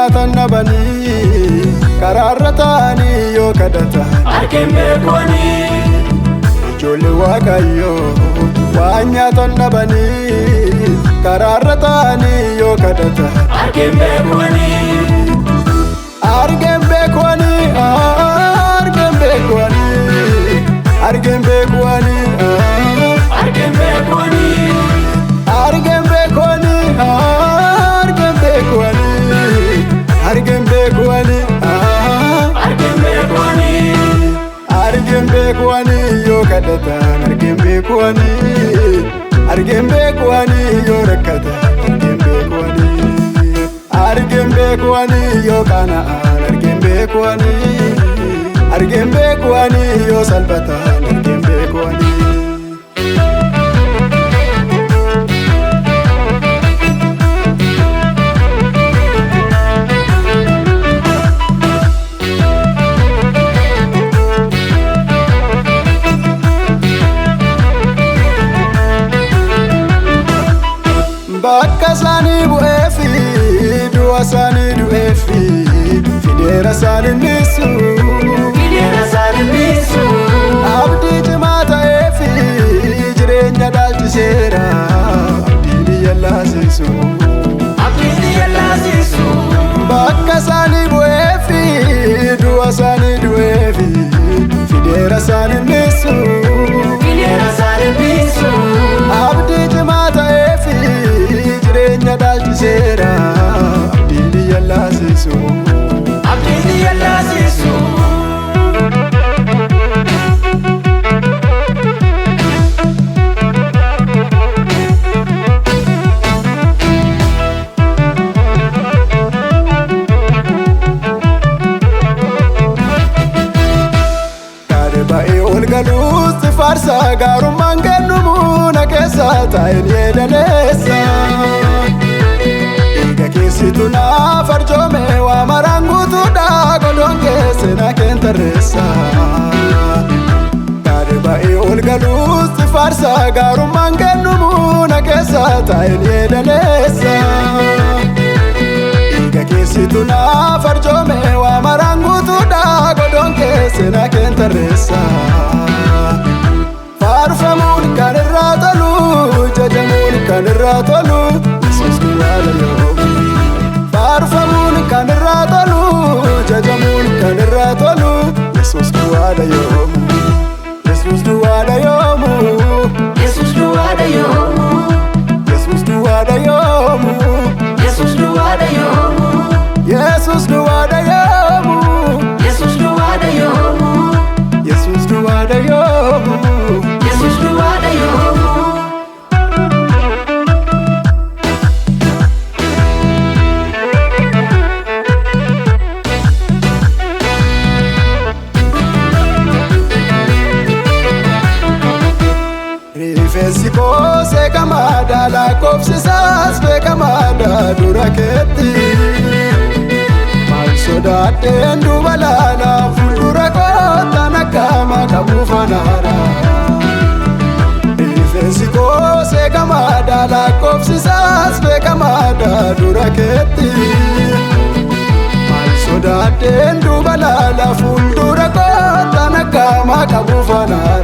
nyaatan dhabanii karaarra taa'anii yoo kadhatan argeen beekwanii. Ijoollee Waaqayyoo waan nyaatan dhabanii karaarra taa'anii yoo kadhatan argeen beekwanii. argeen beekwanii argeen beekwanii argeen beekwanii argeen beekwanii. argeen beekwanii argeen beekwanii argeen beekwanii argeen beekwanii. argeen beekwanii yoo kadhatan argeen beekwanii argeen beekwanii yoo rakkatan argeen beekwanii argeen beekwanii yoo qaana'an argeen beekwanii argeen beekwanii yoo salphatan argeen beekwanii. Bakka isaanii bu'eefi du'a isaanii du'eefi fideera isaanii niisu. Fideera isaanii niisu. Abdii cimaa ta'eefi jireenya dhaalchiseera abdiin biyya laasisu. Abdiin biyya laasisu. Bakka isaanii bu'eefi du'a isaanii du'eefi fideera isaanii niisu. Fideera isaanii niisu. Abdii cimaa ta'eefi jireenya dhaalchiseera abdiin biyya laasisu. Abdiin biyya laasisu. Ba'ee ol galuutti faarsa gaarummaan kennumu na keessa taa'een yeedaleessa. Dhiiga keessitu naaf arjoome waa maraan guutuudha godhoon keesse na keentarreessa. Ba'ee ol galuutti faarsa gaarummaan kennumu na keessa taa'een yeedaleessa. Dhiiga keessitu naaf arjoome waa maraan guutuudha godhoon keesse na keentarreessa. Faarfamuun kan irraa tolu jajamuun kan irraa tolu Yesuus duwwaadha yoomu. Faarfamuun kan irraa tolu jajamuun kan irraa tolu Yesuus duwwaadha yoomu. Yesuus duwwaadha yoomu. Yesuus duwwaadha yoomu. Yesuus duwwaadha yoomu. Yesuus duwwaadha yoomu. Yesuus duwwaadha yoomu. Yesuus duwwaadha yoomu. Yesuus duwwaadha yoomu. Yesuus duwwaadha yoomu. Rifeensi koo seekamaadha lakkoofsisaas beekamaadha dura keetti. Maal sodaadheen duuba laala fuuldura kootaan akkama qabu fanaadha. Rifeensi koo seekamaadha lakkoofsisaas beekamaadha dura keetti. Maal sodaadheen duuba laala fuuldura kootaan akkama qabu fanaadha.